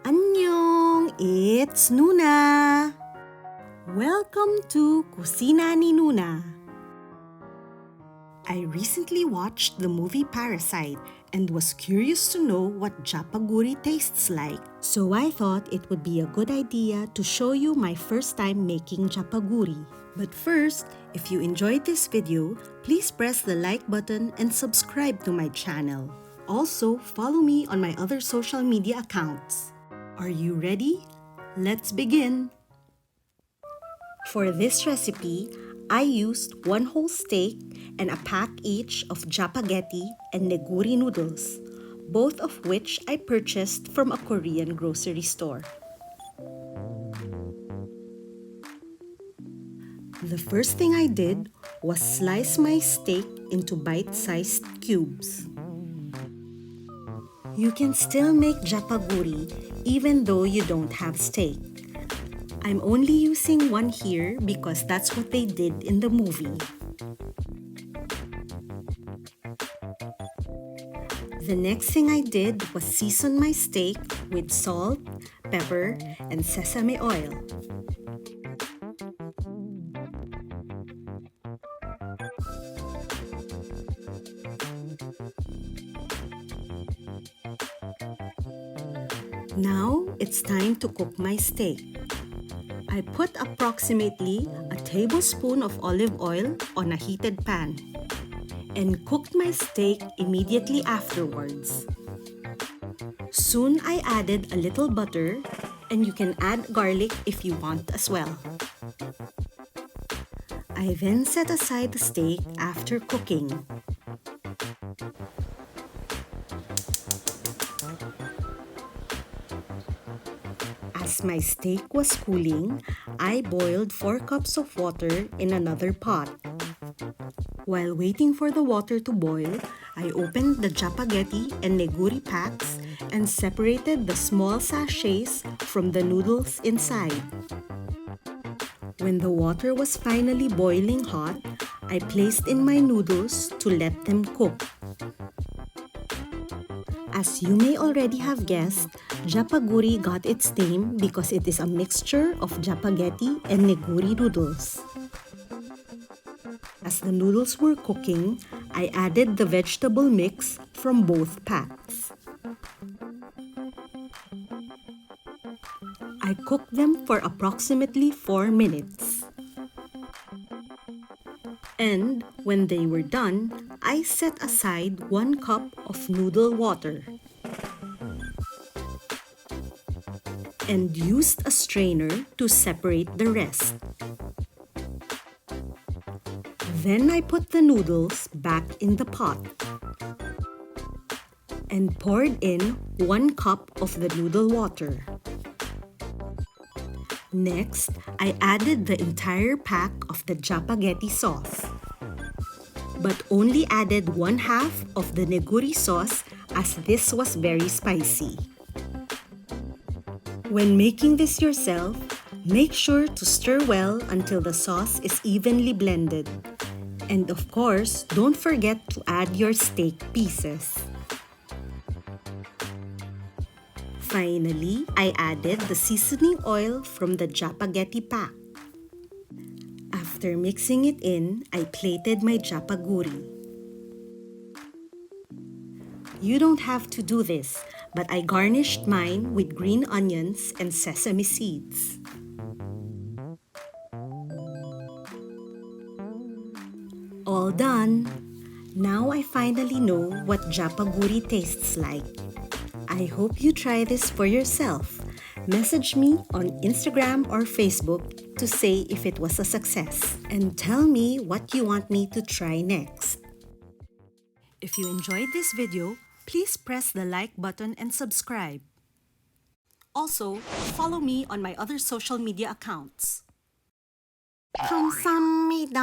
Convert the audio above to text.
Annyeong! It's Nuna! Welcome to Kusina ni Nuna. I recently watched the movie Parasite and was curious to know what Jjapaguri tastes like. So I thought it would be a good idea to show you my first time making Jjapaguri. But first, if you enjoyed this video, please press the like button and subscribe to my channel. Also, follow me on my other social media accounts. Are you ready? Let's begin! For this recipe, I used 1 whole steak and a pack each of Jjapaghetti and Neoguri noodles, both of which I purchased from a Korean grocery store. The first thing I did was slice my steak into bite-sized cubes. You can still make Jjapaguri even though you don't have steak. I'm only using one here because that's what they did in the movie. The next thing I did was season my steak with salt, pepper, and sesame oil. Now, it's time to cook my steak. I put approximately a tablespoon of olive oil on a heated pan and cooked my steak immediately afterwards. Soon I added a little butter, and you can add garlic if you want as well. I then set aside the steak after cooking. As my steak was cooling, I boiled 4 cups of water in another pot. While waiting for the water to boil, I opened the Jjapaghetti and Neoguri packs and separated the small sachets from the noodles inside. When the water was finally boiling hot, I placed in my noodles to let them cook. As you may already have guessed, Jjapaguri got its name because it is a mixture of Jjapaghetti and Neoguri noodles. As the noodles were cooking, I added the vegetable mix from both packs. I cooked them for approximately 4 minutes. And when they were done, I set aside 1 cup of noodle water and used a strainer to separate the rest. Then I put the noodles back in the pot and poured in 1 cup of the noodle water. Next, I added the entire pack of the Jjapaghetti sauce, but only added 1/2 of the Neoguri sauce as this was very spicy. When making this yourself, make sure to stir well until the sauce is evenly blended. And of course, don't forget to add your steak pieces. Finally, I added the seasoning oil from the Jjapaghetti pack. After mixing it in, I plated my Jjapaguri. You don't have to do this, but I garnished mine with green onions and sesame seeds. All done! Now I finally know what Jjapaguri tastes like. I hope you try this for yourself. Message me on Instagram or Facebook to say if it was a success. And tell me what you want me to try next. If you enjoyed this video, please press the like button and subscribe. Also, follow me on my other social media accounts. 감사합니다.